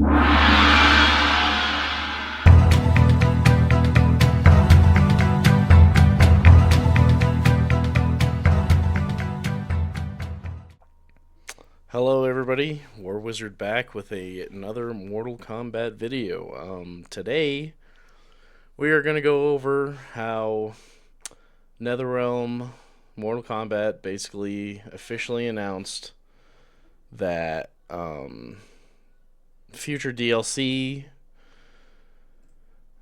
Hello everybody, War Wizard back with another Mortal Kombat video. Today we are going to go over how NetherRealm Mortal Kombat basically officially announced that future DLC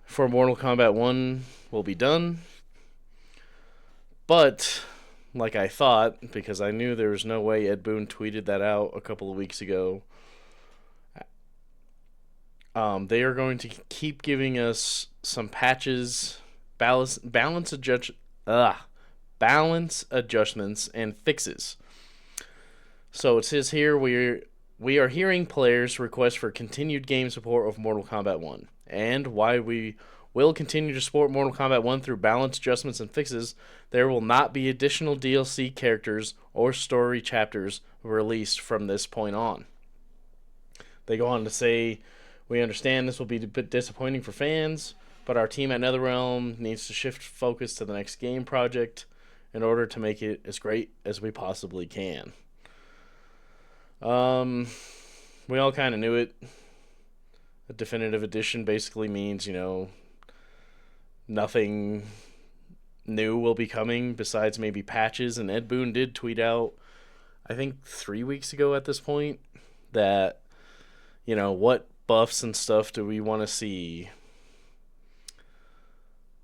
for Mortal Kombat 1 will be done, but like I thought, because I knew there was no way Ed Boon tweeted that out a couple of weeks ago. They are going to keep giving us some patches, balance adjustments, and fixes. So it says here we are hearing players request for continued game support of Mortal Kombat 1, and why we will continue to support Mortal Kombat 1 through balance adjustments and fixes. There will not be additional DLC characters or story chapters released from this point on. They go on to say, we understand this will be a bit disappointing for fans, but our team at NetherRealm needs to shift focus to the next game project in order to make it as great as we possibly can. We all kind of knew it. A definitive edition basically means, nothing new will be coming besides maybe patches. And Ed Boon did tweet out, I think 3 weeks ago at this point, that what buffs and stuff do we want to see,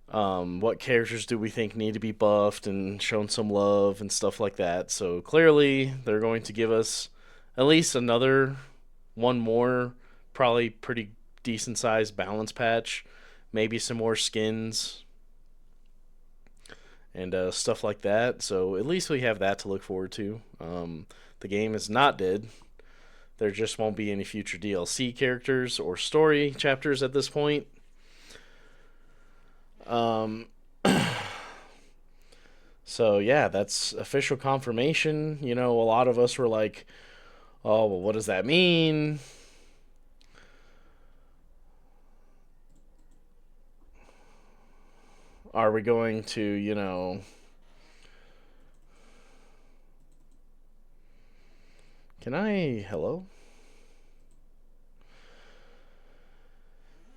what characters do we think need to be buffed and shown some love and stuff like that. So clearly they're going to give us at least one more probably pretty decent sized balance patch, maybe some more skins and stuff like that. So at least we have that to look forward to. The game is not dead. There just won't be any future DLC characters or story chapters at this point. So yeah, that's official confirmation. A lot of us were like, oh, well, what does that mean? Are we going to, hello?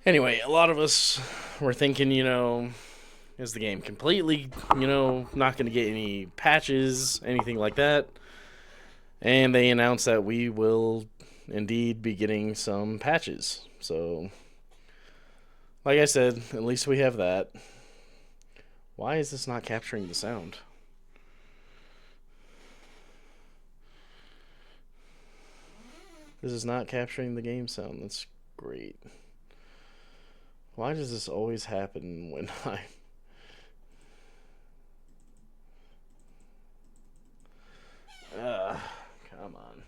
Anyway, a lot of us were thinking, is the game completely, not going to get any patches, anything like that? And they announced that we will indeed be getting some patches. So, like I said, at least we have that. Why is this not capturing the sound? This is not capturing the game sound. That's great. Why does this always happen when come on.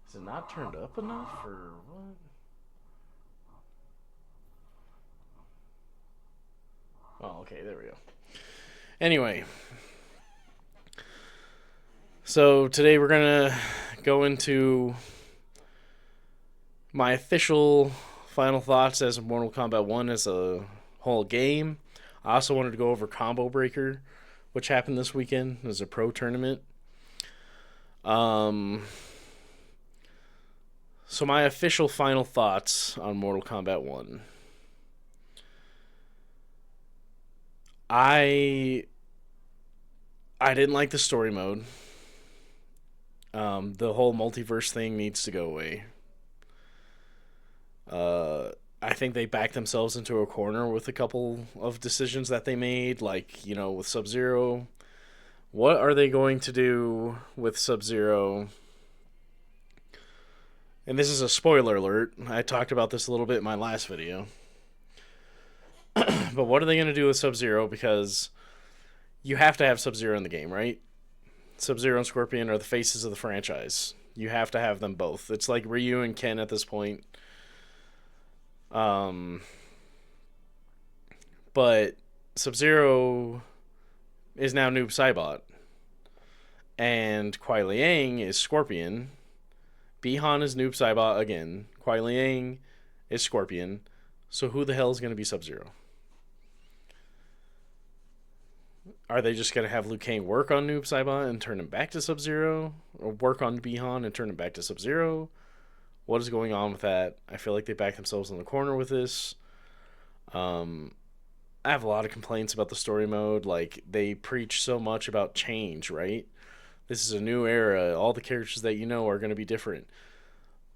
Is it not turned up enough, or what? Oh, okay, there we go. Anyway, so today we're going to go into my official final thoughts as Mortal Kombat 1 as a whole game. I also wanted to go over Combo Breaker, which happened this weekend. It was a pro tournament. So my official final thoughts on Mortal Kombat 1. I didn't like the story mode. The whole multiverse thing needs to go away. I think they backed themselves into a corner with a couple of decisions that they made, like, with Sub-Zero. What are they going to do with Sub-Zero? And this is a spoiler alert. I talked about this a little bit in my last video. But what are they going to do with Sub-Zero? Because you have to have Sub-Zero in the game, right? Sub-Zero and Scorpion are the faces of the franchise. You have to have them both. It's like Ryu and Ken at this point. Um, but Sub-Zero is now Noob Saibot, and Kuai Liang is Scorpion. Bihan is Noob Saibot again. Kuai Liang is Scorpion. So who the hell is going to be Sub-Zero? Are they just going to have Liu Kang work on Noob Saibot and turn him back to Sub-Zero? Or work on Bihan and turn him back to Sub-Zero? What is going on with that? I feel like they backed themselves in the corner with this. I have a lot of complaints about the story mode. Like, they preach so much about change, right? This is a new era. All the characters that you know are going to be different.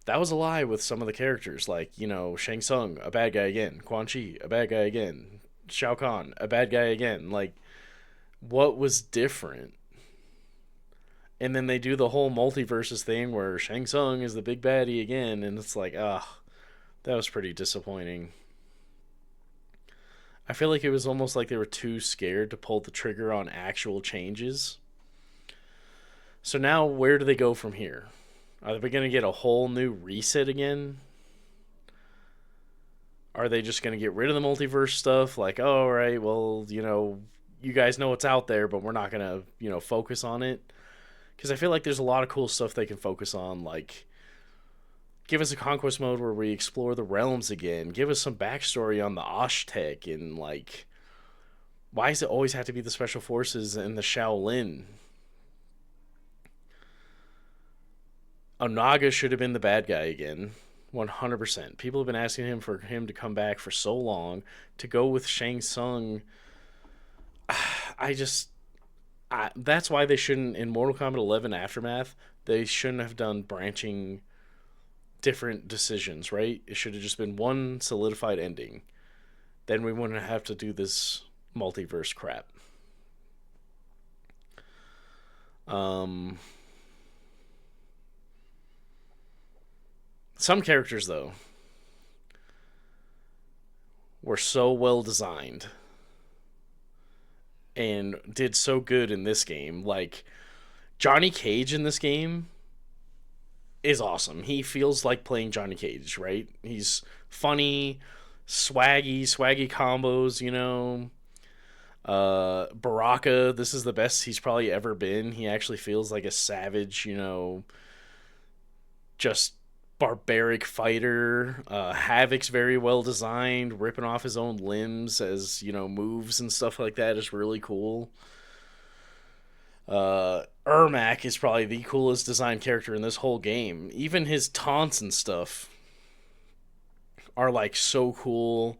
That was a lie with some of the characters. Like, Shang Tsung, a bad guy again. Quan Chi, a bad guy again. Shao Kahn, a bad guy again. Like, what was different? And then they do the whole multiverses thing where Shang Tsung is the big baddie again, and it's like, that was pretty disappointing. I feel like it was almost like they were too scared to pull the trigger on actual changes. So now, where do they go from here? Are they going to get a whole new reset again? Are they just going to get rid of the multiverse stuff? Like, oh, right, well, you guys know what's out there, but we're not going to, focus on it. Because I feel like there's a lot of cool stuff they can focus on. Like, give us a conquest mode where we explore the realms again. Give us some backstory on the Osh-Tech. And, like, why does it always have to be the Special Forces and the Shaolin? Onaga should have been the bad guy again. 100%. People have been asking him for him to come back for so long. To go with Shang Tsung, that's why they shouldn't, in Mortal Kombat 11 Aftermath, they shouldn't have done branching different decisions, right? It should have just been one solidified ending. Then we wouldn't have to do this multiverse crap. Some characters, though, were so well designed and did so good in this game. Like, Johnny Cage in this game is awesome. He feels like playing Johnny Cage, right? He's funny, swaggy combos, Baraka, this is the best he's probably ever been. He actually feels like a savage, just barbaric fighter. Havoc's very well designed, ripping off his own limbs as moves and stuff like that is really cool. Ermac is probably the coolest designed character in this whole game. Even his taunts and stuff are like so cool.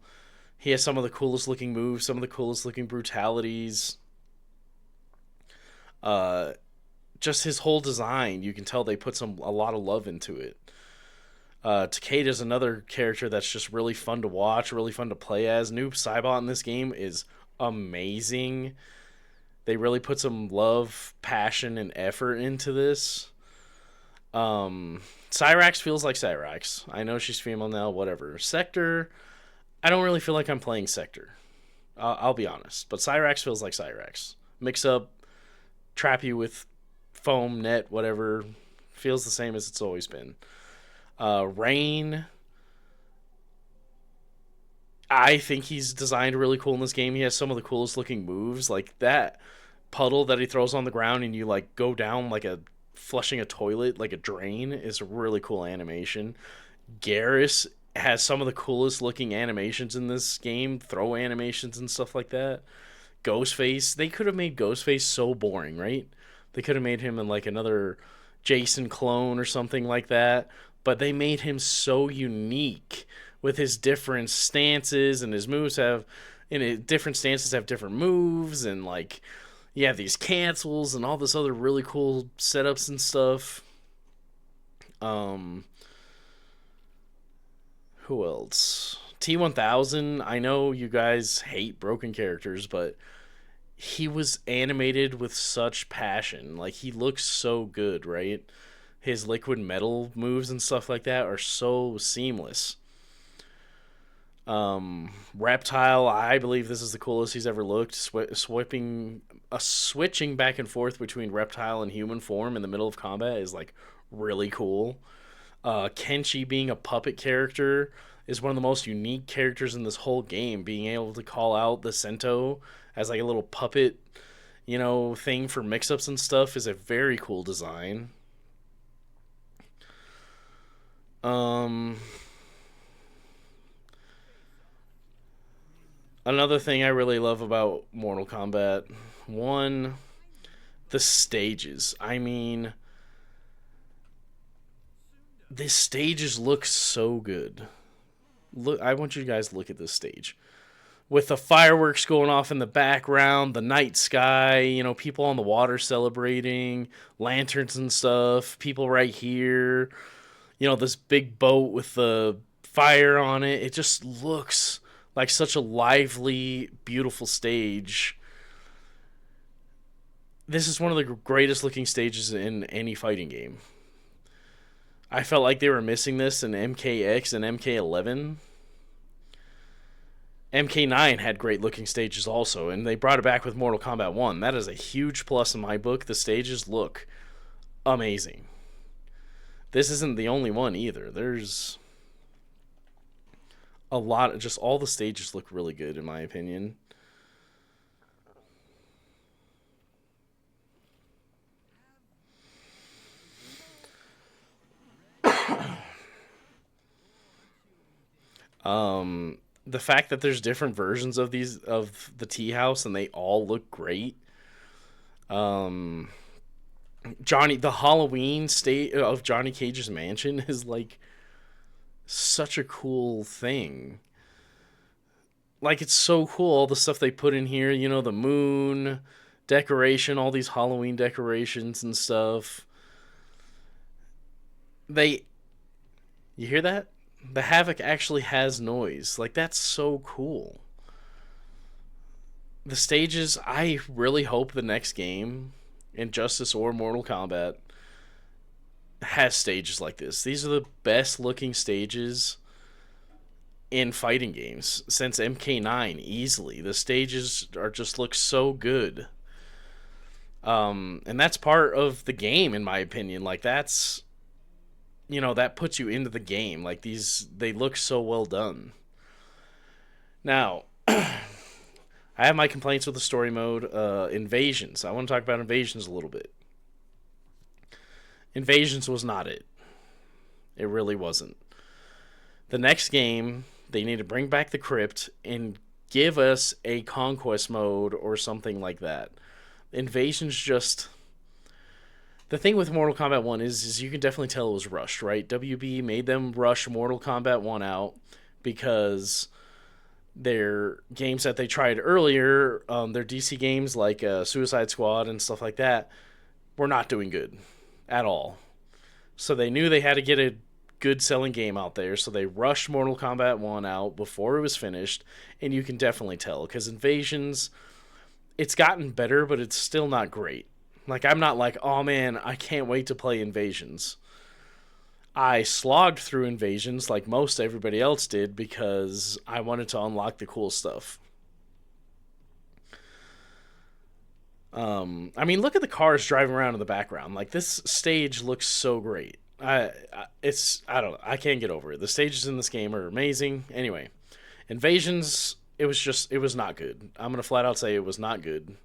He has some of the coolest looking moves, some of the coolest looking brutalities. Just his whole design, you can tell they put a lot of love into it. Takeda's another character that's just really fun to watch, really fun to play as. Noob Saibot in this game is amazing. They really put some love, passion, and effort into this. Cyrax feels like Cyrax. I know she's female now, whatever. Sector, I don't really feel like I'm playing Sector. I'll be honest. But Cyrax feels like Cyrax. Mix up, trap you with foam, net, whatever. Feels the same as it's always been. Rain, I think he's designed really cool in this game. He has some of the coolest looking moves. Like that puddle that he throws on the ground and you like go down like flushing a toilet, like a drain, is a really cool animation. Garrus has some of the coolest looking animations in this game. Throw animations and stuff like that. Ghostface, they could have made Ghostface so boring, right? They could have made him in like another Jason clone or something like that. But they made him so unique with his different stances, and his moves different stances have different moves, and like you have these cancels and all this other really cool setups and stuff. Who else? T-1000, I know you guys hate broken characters, but he was animated with such passion. Like, he looks so good, right? His liquid metal moves and stuff like that are so seamless. Reptile, I believe this is the coolest he's ever looked. Switching back and forth between reptile and human form in the middle of combat is like really cool. Kenshi being a puppet character is one of the most unique characters in this whole game. Being able to call out the Sento as like a little puppet, thing for mix-ups and stuff is a very cool design. Um, Another thing I really love about Mortal Kombat, one, the stages. I mean, the stages look so good. Look, I want you guys to look at this stage with the fireworks going off in the background, the night sky, people on the water celebrating, lanterns and stuff, people right here, this big boat with the fire on it. It just looks like such a lively, beautiful stage. This is one of the greatest looking stages in any fighting game. I felt like they were missing this in MKX and MK11. MK9 had great looking stages also, and they brought it back with Mortal Kombat 1. That is a huge plus in my book. The stages look amazing. This isn't the only one either. There's a lot, just all the stages look really good in my opinion. The fact that there's different versions of these of the tea house and they all look great. Um, the Halloween state of Johnny Cage's mansion is like such a cool thing. Like it's so cool all the stuff they put in here. The moon decoration, all these Halloween decorations and stuff. They, you hear that? The Havoc actually has noise. Like that's so cool. The stages, I really hope the next game, Injustice or Mortal Kombat, has stages like this. These are the best looking stages in fighting games since MK9 easily. The stages are just look so good. And that's part of the game in my opinion. Like that's that puts you into the game. Like they look so well done. Now, I have my complaints with the story mode. Invasions. I want to talk about Invasions a little bit. Invasions was not it. It really wasn't. The next game, they need to bring back the crypt and give us a conquest mode or something like that. Invasions just... The thing with Mortal Kombat 1 is you can definitely tell it was rushed, right? WB made them rush Mortal Kombat 1 out because their games that they tried earlier, their DC games like Suicide Squad and stuff like that, were not doing good at all. So they knew they had to get a good selling game out there, so they rushed Mortal Kombat 1 out before it was finished, and you can definitely tell, because Invasions, it's gotten better, but it's still not great. Like, I'm not like, oh man, I can't wait to play Invasions. I slogged through Invasions like most everybody else did because I wanted to unlock the cool stuff. I mean, look at the cars driving around in the background. Like, this stage looks so great. I don't know. I can't get over it. The stages in this game are amazing. Anyway, Invasions, it was not good. I'm gonna flat out say it was not good.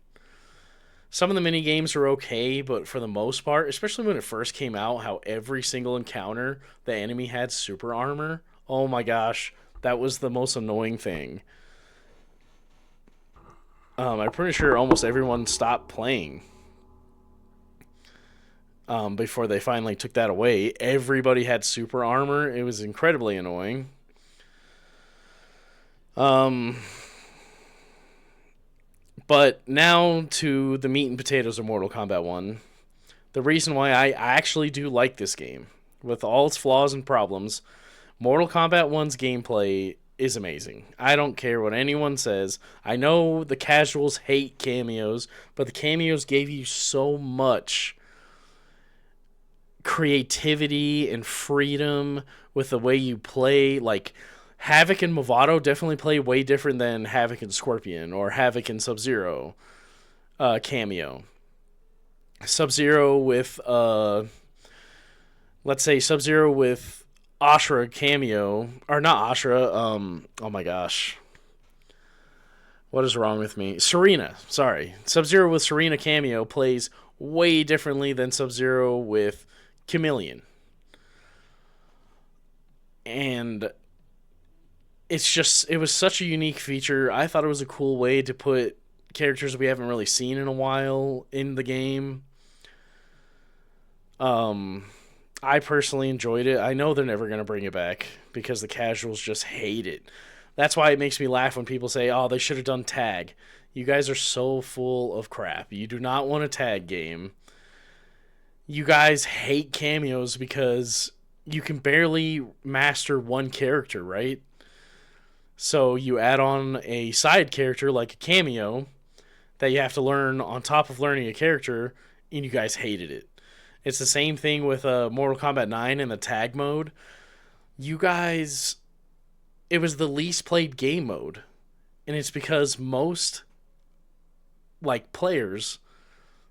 Some of the mini games were okay, but for the most part, especially when it first came out, how every single encounter the enemy had super armor. Oh my gosh, that was the most annoying thing. I'm pretty sure almost everyone stopped playing before they finally took that away. Everybody had super armor. It was incredibly annoying. But now to the meat and potatoes of Mortal Kombat 1. The reason why I actually do like this game, with all its flaws and problems, Mortal Kombat 1's gameplay is amazing. I don't care what anyone says. I know the casuals hate cameos, but the cameos gave you so much creativity and freedom with the way you play. Like, Havoc and Movado definitely play way different than Havoc and Scorpion or Havoc and Sub-Zero cameo. Sub-Zero with let's say Sub-Zero with Ashura cameo, or not Ashura, oh my gosh. What is wrong with me? Serena, sorry. Sub-Zero with Serena cameo plays way differently than Sub-Zero with Chameleon. And it was such a unique feature. I thought it was a cool way to put characters we haven't really seen in a while in the game. I personally enjoyed it. I know they're never going to bring it back because the casuals just hate it. That's why it makes me laugh when people say, oh, they should have done tag. You guys are so full of crap. You do not want a tag game. You guys hate cameos because you can barely master one character, right? So you add on a side character like a cameo that you have to learn on top of learning a character, and you guys hated it. It's the same thing with Mortal Kombat 9 in the tag mode. You guys, it was the least played game mode. And it's because most players,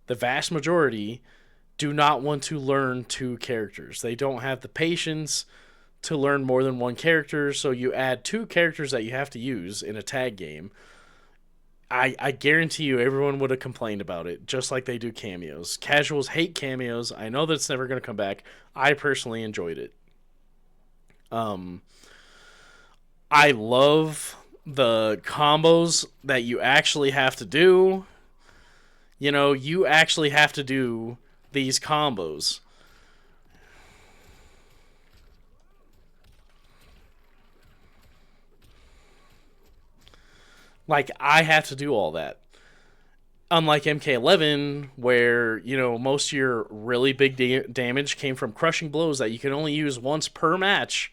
the vast majority, do not want to learn two characters. They don't have the patience to learn more than one character, so you add two characters that you have to use in a tag game. I guarantee you everyone would have complained about it, just like they do cameos. Casuals hate cameos. I know that it's never going to come back. I personally enjoyed it. I love the combos that you actually have to do. You know, you actually have to do these combos. Like, I have to do all that. Unlike MK11, where, most of your really big damage came from crushing blows that you can only use once per match,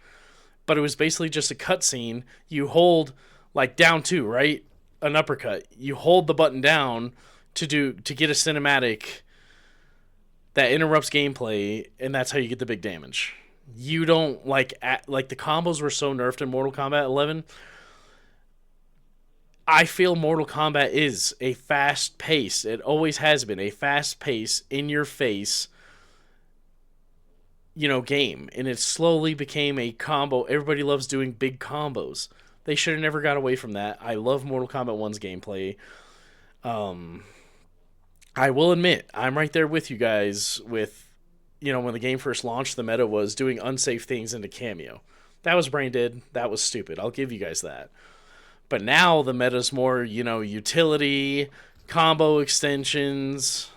but it was basically just a cutscene. You hold, down two, right? An uppercut. You hold the button down to get a cinematic that interrupts gameplay, and that's how you get the big damage. You don't, the combos were so nerfed in Mortal Kombat 11. I feel Mortal Kombat is a fast pace. It always has been a fast pace, in your face, game. And it slowly became a combo. Everybody loves doing big combos. They should have never got away from that. I love Mortal Kombat 1's gameplay. I will admit, I'm right there with you guys with, when the game first launched, the meta was doing unsafe things into cameo. That was brain dead. That was stupid. I'll give you guys that. But now the meta's more, utility, combo extensions,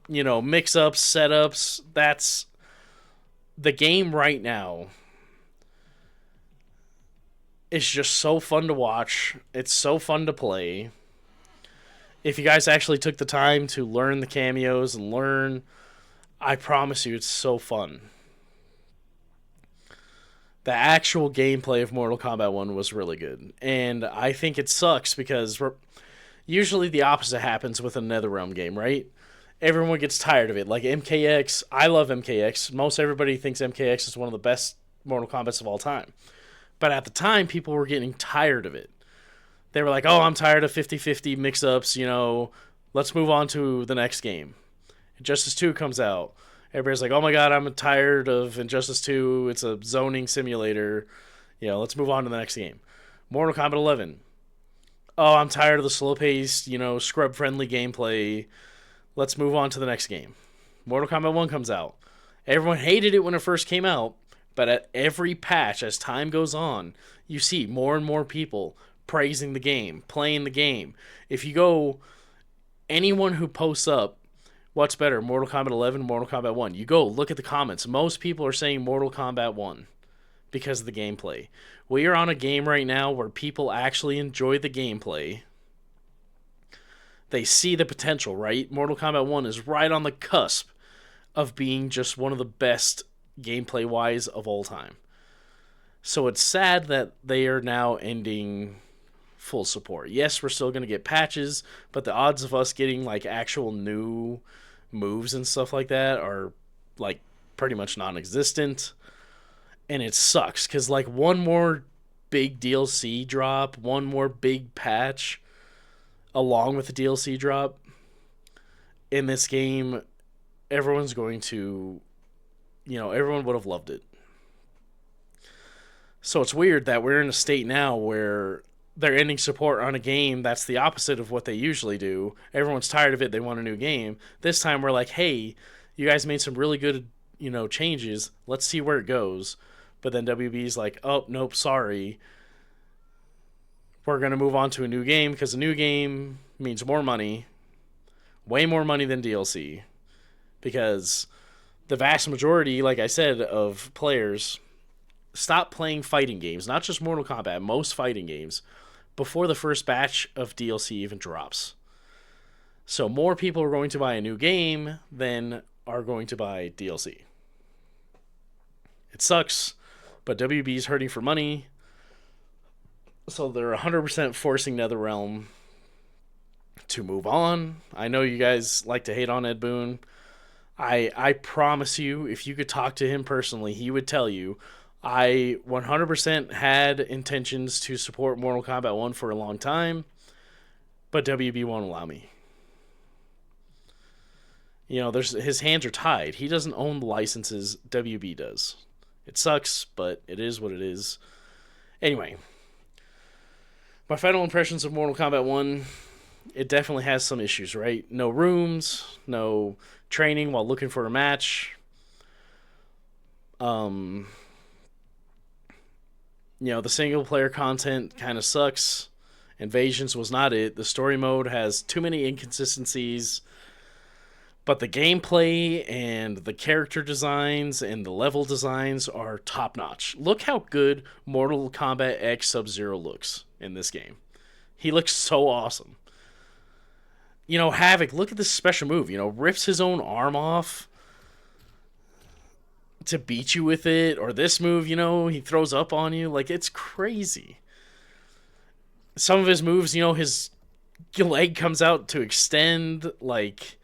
mix-ups, setups. That's the game right now. It's just so fun to watch. It's so fun to play. If you guys actually took the time to learn the cameos and learn, I promise you it's so fun. The actual gameplay of Mortal Kombat 1 was really good. And I think it sucks because usually the opposite happens with a NetherRealm game, right? Everyone gets tired of it. Like MKX, I love MKX. Most everybody thinks MKX is one of the best Mortal Kombats of all time. But at the time, people were getting tired of it. They were like, oh, I'm tired of 50-50 mix-ups, let's move on to the next game. Injustice 2 comes out. Everybody's like, oh my god, I'm tired of Injustice 2. It's a zoning simulator. Let's move on to the next game. Mortal Kombat 11. Oh, I'm tired of the slow-paced, scrub-friendly gameplay. Let's move on to the next game. Mortal Kombat 1 comes out. Everyone hated it when it first came out, but at every patch, as time goes on, you see more and more people praising the game, playing the game. If you go, anyone who posts up, what's better, Mortal Kombat 11 or Mortal Kombat 1? You go look at the comments. Most people are saying Mortal Kombat 1 because of the gameplay. We are on a game right now where people actually enjoy the gameplay. They see the potential, right? Mortal Kombat 1 is right on the cusp of being just one of the best gameplay-wise of all time. So it's sad that they are now ending full support. Yes, we're still going to get patches, but the odds of us getting actual new moves and stuff like that are pretty much non-existent. And it sucks because one more big DLC drop, one more big patch along with the DLC drop, in this game, everyone's going to, everyone would have loved it. So it's weird that we're in a state now where they're ending support on a game that's the opposite of what they usually do. Everyone's tired of it. They want a new game. This time we're like, hey, you guys made some really good, changes. Let's see where it goes. But then WB's like, oh, nope, sorry. We're going to move on to a new game because a new game means more money. Way more money than DLC. Because the vast majority, like I said, of players stop playing fighting games, not just Mortal Kombat, most fighting games, before the first batch of DLC even drops. So more people are going to buy a new game than are going to buy DLC. It sucks, but WB's hurting for money. So they're 100% forcing NetherRealm to move on. I know you guys like to hate on Ed Boon. I promise you, if you could talk to him personally, he would tell you I 100% had intentions to support Mortal Kombat 1 for a long time, but WB won't allow me. His hands are tied. He doesn't own the licenses. WB does. It sucks, but it is what it is. Anyway, my final impressions of Mortal Kombat 1, it definitely has some issues, right? No rooms, no training while looking for a match. The single player content kind of sucks. Invasions was not it. The story mode has too many inconsistencies. But the gameplay and the character designs and the level designs are top notch. Look how good Mortal Kombat X Sub-Zero looks in this game. He looks so awesome. Havoc, look at this special move. Rips his own arm off to beat you with it. Or this move, he throws up on you. Like, it's crazy. Some of his moves, his leg comes out to extend. Like,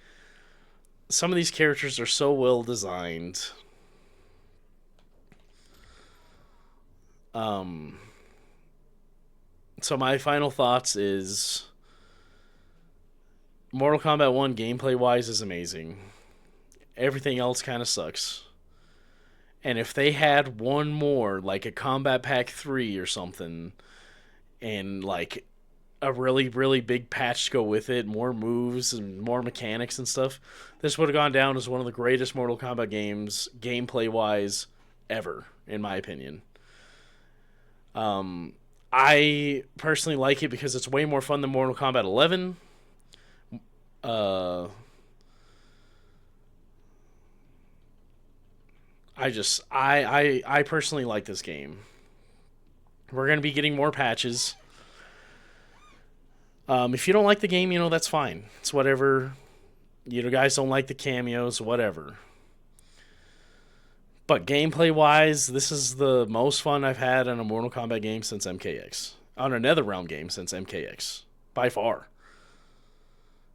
some of these characters are so well designed. So my final thoughts is Mortal Kombat 1 gameplay-wise is amazing. Everything else kind of sucks. And if they had one more, like a Combat Pack 3 or something, and like a really, really big patch to go with it, more moves and more mechanics and stuff, this would have gone down as one of the greatest Mortal Kombat games, gameplay-wise, ever, in my opinion. I personally like it because it's way more fun than Mortal Kombat 11. I personally like this game. We're going to be getting more patches. If you don't like the game, that's fine. It's whatever. Guys don't like the cameos, whatever. But gameplay-wise, this is the most fun I've had on a Mortal Kombat game since MKX. On a NetherRealm game since MKX. By far.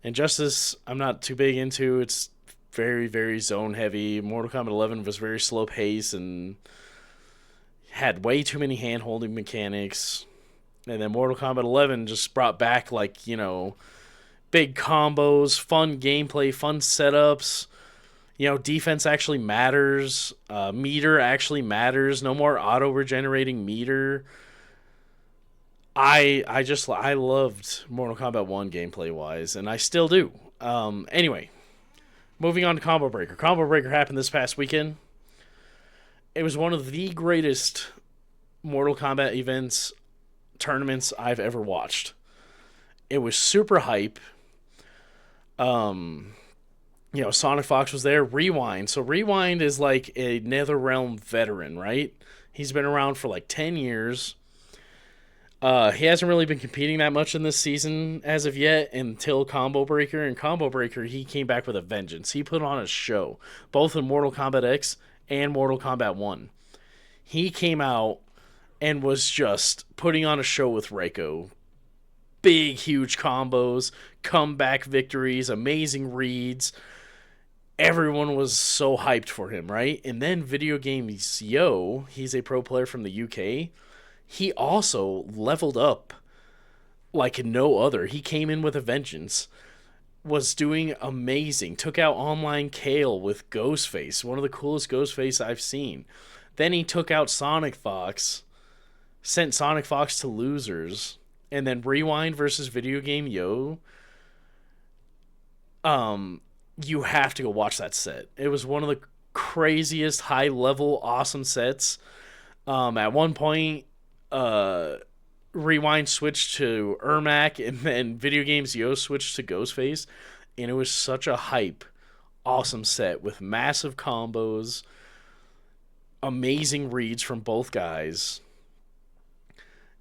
Injustice, I'm not too big into. It's very, very zone-heavy. Mortal Kombat 11 was very slow-paced and had way too many hand-holding mechanics. And then Mortal Kombat 11 just brought back, big combos, fun gameplay, fun setups. Defense actually matters. Meter actually matters. No more auto-regenerating meter. I loved Mortal Kombat 1 gameplay-wise, and I still do. Anyway, moving on to Combo Breaker. Combo Breaker happened this past weekend. It was one of the greatest Mortal Kombat events, tournaments I've ever watched. It was super hype. Sonic Fox was there. Rewind. So Rewind is like a NetherRealm veteran, right? He's been around for 10 years. He hasn't really been competing that much in this season as of yet until Combo Breaker. And Combo Breaker, he came back with a vengeance. He put on a show, both in Mortal Kombat X and Mortal Kombat 1. He came out and was just putting on a show with Reiko. Big, huge combos, comeback victories, amazing reads. Everyone was so hyped for him, right? And then Video Games Yo, he's a pro player from the UK. He also leveled up like no other. He came in with a vengeance. was doing amazing. Took out Online Kale with Ghostface, one of the coolest Ghostface I've seen. Then he took out Sonic Fox, sent Sonic Fox to losers, and then Rewind versus Video Game Yo. You have to go watch that set. It was one of the craziest, high level, awesome sets. At one point, Rewind switched to Ermac, and then Video Games Yo switched to Ghostface, and it was such a hype, awesome set with massive combos, amazing reads from both guys.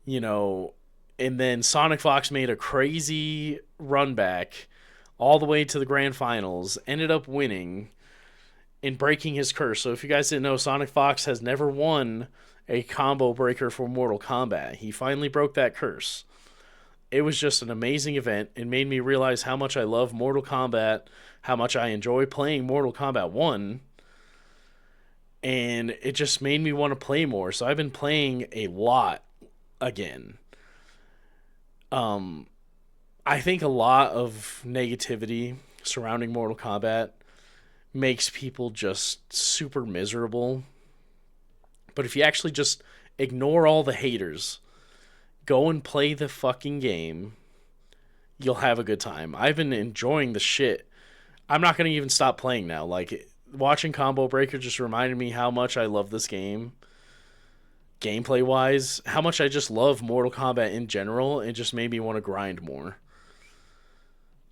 You know, and then Sonic Fox made a crazy run back all the way to the grand finals, ended up winning and breaking his curse. So if you guys didn't know, Sonic Fox has never won a combo breaker for Mortal Kombat. He finally broke that curse. It was just an amazing event. It made me realize how much I love Mortal Kombat, how much I enjoy playing Mortal Kombat 1, and it just made me want to play more. So I've been playing a lot again. I think a lot of negativity surrounding Mortal Kombat makes people just super miserable. But if you actually just ignore all the haters, go and play the fucking game, you'll have a good time. I've been enjoying the shit. I'm not going to even stop playing now. Like, watching Combo Breaker just reminded me how much I love this game. Gameplay wise, how much I just love Mortal Kombat in general. It just made me want to grind more.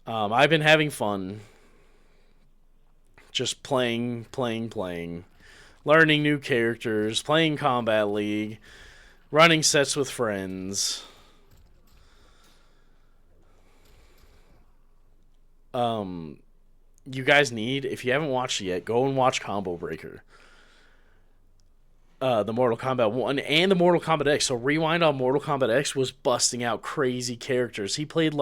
I've been having fun. Just playing. Learning new characters, playing Combat League, running sets with friends. You guys need, if you haven't watched it yet, go and watch Combo Breaker. The Mortal Kombat 1 and the Mortal Kombat X. So Rewind on Mortal Kombat X was busting out crazy characters. He played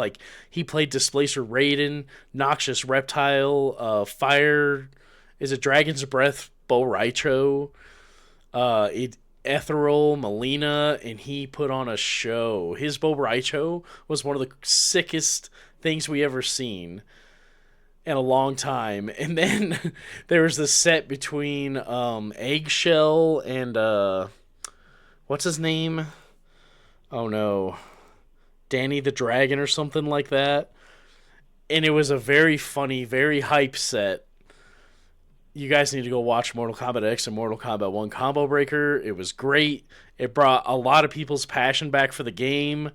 Displacer Raiden, Noxious Reptile, Fire, is it Dragon's Breath, Bo Raicho, Ethereal, Melina, and he put on a show. His Bo Raicho was one of the sickest things we ever seen in a long time. And then there was this set between Eggshell and what's his name? Oh no. Danny the Dragon or something like that. And it was a very funny, very hype set. You guys need to go watch Mortal Kombat X and Mortal Kombat 1 Combo Breaker. It was great. It brought a lot of people's passion back for the game.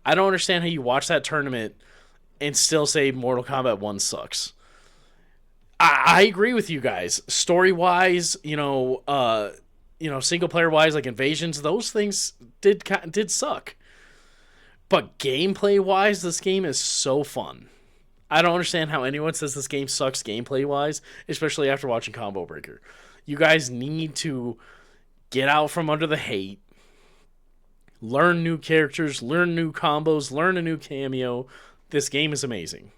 I don't understand how you watch that tournament and still say Mortal Kombat 1 sucks. I agree with you guys. Story-wise, single player-wise, like Invasions, those things did suck. But gameplay-wise, this game is so fun. I don't understand how anyone says this game sucks gameplay-wise, especially after watching Combo Breaker. You guys need to get out from under the hate, learn new characters, learn new combos, learn a new cameo. This game is amazing.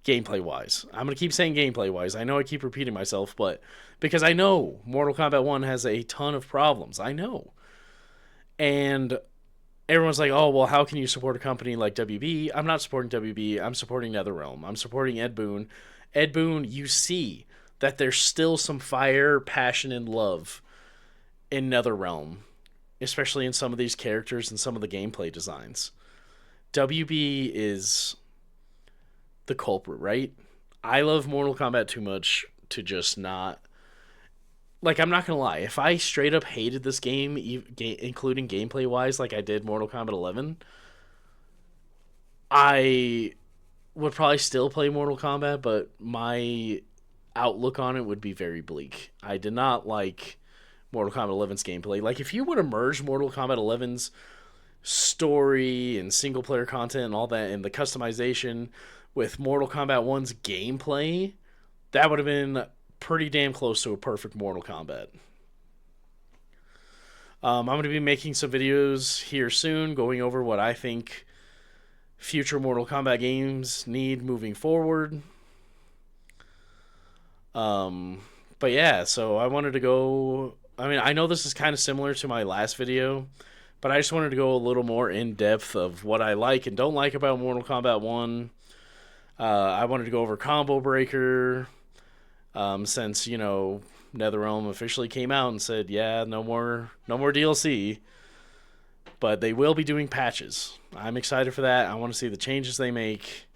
Gameplay-wise. I'm going to keep saying gameplay-wise. I know I keep repeating myself, but because I know Mortal Kombat 1 has a ton of problems. I know. And everyone's like, oh, well, how can you support a company like WB? I'm not supporting WB. I'm supporting NetherRealm. I'm supporting Ed Boon. Ed Boon, you see that there's still some fire, passion, and love in NetherRealm, especially in some of these characters and some of the gameplay designs. WB is the culprit, right? I love Mortal Kombat too much to just not... Like, I'm not gonna lie. If I straight up hated this game, including gameplay-wise, like I did Mortal Kombat 11, I would probably still play Mortal Kombat, but my outlook on it would be very bleak. I did not like Mortal Kombat 11's gameplay. Like, if you would have merged Mortal Kombat 11's story and single-player content and all that, and the customization with Mortal Kombat 1's gameplay, that would have been pretty damn close to a perfect Mortal Kombat. I'm going to be making some videos here soon going over what I think future Mortal Kombat games need moving forward. But yeah, so I wanted to go... I mean, I know this is kind of similar to my last video, but I just wanted to go a little more in depth of what I like and don't like about Mortal Kombat 1. I wanted to go over Combo Breaker, since NetherRealm officially came out and said, yeah, no more DLC, but they will be doing patches. I'm excited for that. I want to see the changes they make.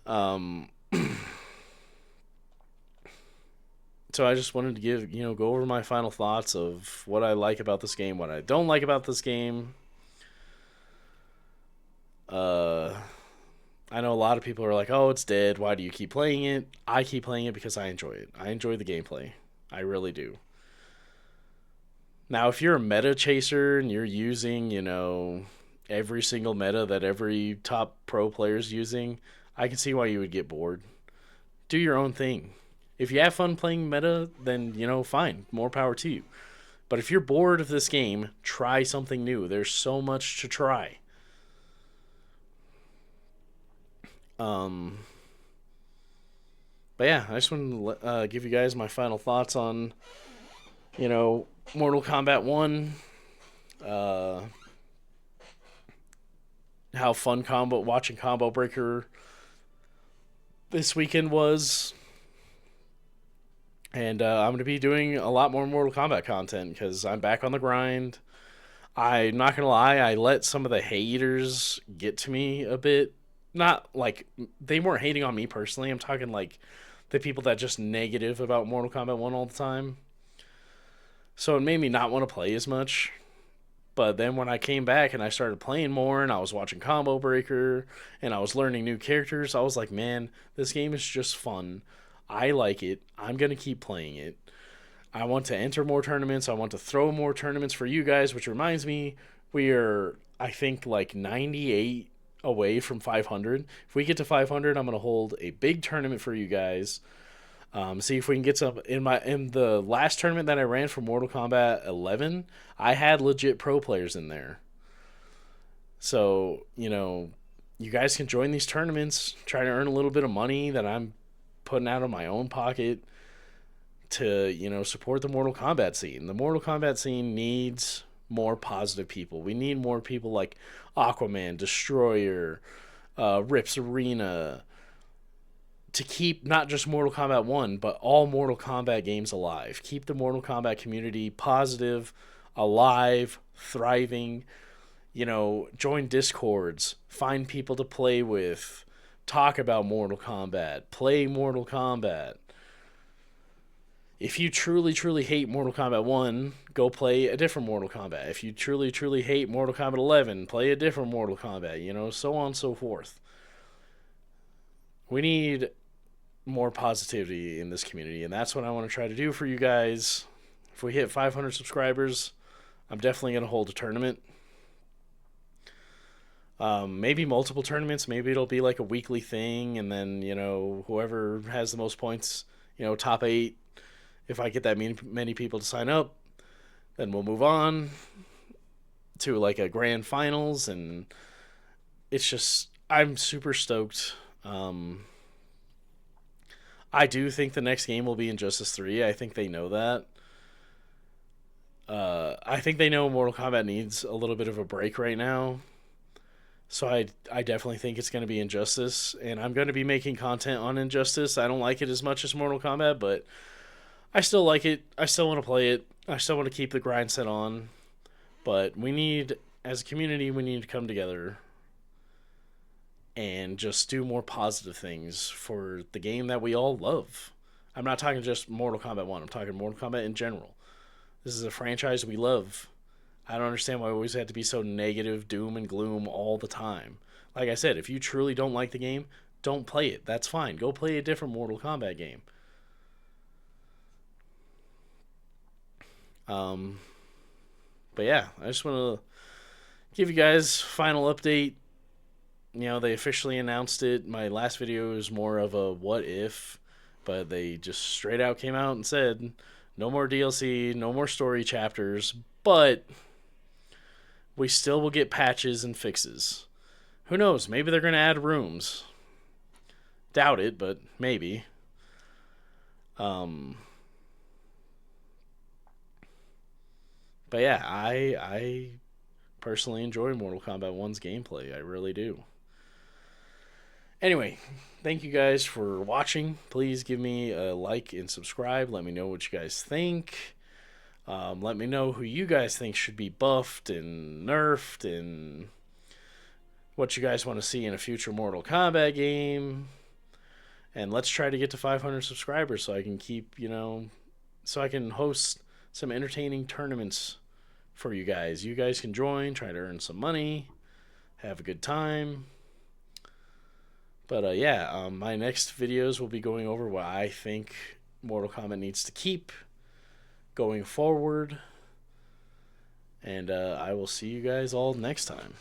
Um, so I just wanted to go over my final thoughts of what I like about this game, what I don't like about this game. Uh, I know a lot of people are like, "Oh, it's dead. Why do you keep playing it?" I keep playing it because I enjoy it. I enjoy the gameplay. I really do. Now, if you're a meta chaser and you're using, every single meta that every top pro player is using, I can see why you would get bored. Do your own thing. If you have fun playing meta, then, fine. More power to you. But if you're bored of this game, try something new. There's so much to try. Um, but yeah, I just want to give you guys my final thoughts on, Mortal Kombat 1. Uh, how fun watching Combo Breaker this weekend was. And I'm going to be doing a lot more Mortal Kombat content because I'm back on the grind. I'm not going to lie, I let some of the haters get to me a bit. Not like they weren't hating on me personally. I'm talking like the people that just negative about Mortal Kombat 1 all the time. So it made me not want to play as much. But then when I came back and I started playing more and I was watching Combo Breaker and I was learning new characters, I was like, man, this game is just fun. I like it. I'm going to keep playing it. I want to enter more tournaments. I want to throw more tournaments for you guys, which reminds me, we are, I think, like 98 away from 500. If we get to 500, I'm going to hold a big tournament for you guys. See if we can get some in the last tournament that I ran for Mortal Kombat 11. I had legit pro players in there, so you guys can join these tournaments, try to earn a little bit of money that I'm putting out of my own pocket to support the Mortal Kombat scene. The Mortal Kombat scene needs more positive people. We need more people like Aquaman, Destroyer, Rips Arena, to keep not just Mortal Kombat 1, but all Mortal Kombat games alive. Keep the Mortal Kombat community positive, alive, thriving. Join Discords, find people to play with, talk about Mortal Kombat, play Mortal Kombat. If you truly, truly hate Mortal Kombat 1, go play a different Mortal Kombat. If you truly, truly hate Mortal Kombat 11, play a different Mortal Kombat, so on and so forth. We need more positivity in this community, and that's what I want to try to do for you guys. If we hit 500 subscribers, I'm definitely going to hold a tournament. Maybe multiple tournaments. Maybe it'll be like a weekly thing, and then whoever has the most points, top 8. If I get that many people to sign up, then we'll move on to like a grand finals, and it's just I'm super stoked. I do think the next game will be Injustice 3. I think they know that. I think they know Mortal Kombat needs a little bit of a break right now. So I definitely think it's going to be Injustice, and I'm going to be making content on Injustice. I don't like it as much as Mortal Kombat, but I still like it. I still want to play it. I still want to keep the grind set on. But as a community, we need to come together and just do more positive things for the game that we all love. I'm not talking just Mortal Kombat 1. I'm talking Mortal Kombat in general. This is a franchise we love. I don't understand why we always have to be so negative, doom and gloom all the time. Like I said, if you truly don't like the game, don't play it. That's fine. Go play a different Mortal Kombat game. But yeah, I just want to give you guys final update. They officially announced it. My last video was more of a what if, but they just straight out came out and said no more DLC, no more story chapters, but we still will get patches and fixes. Who knows? Maybe they're going to add rooms. Doubt it, but maybe. But yeah, I personally enjoy Mortal Kombat 1's gameplay. I really do. Anyway, thank you guys for watching. Please give me a like and subscribe. Let me know what you guys think. Let me know who you guys think should be buffed and nerfed, and what you guys want to see in a future Mortal Kombat game. And let's try to get to 500 subscribers so I can keep, so I can host some entertaining tournaments for you guys. You guys can join, try to earn some money, have a good time. But my next videos will be going over what I think Mortal Kombat needs to keep going forward. And I will see you guys all next time.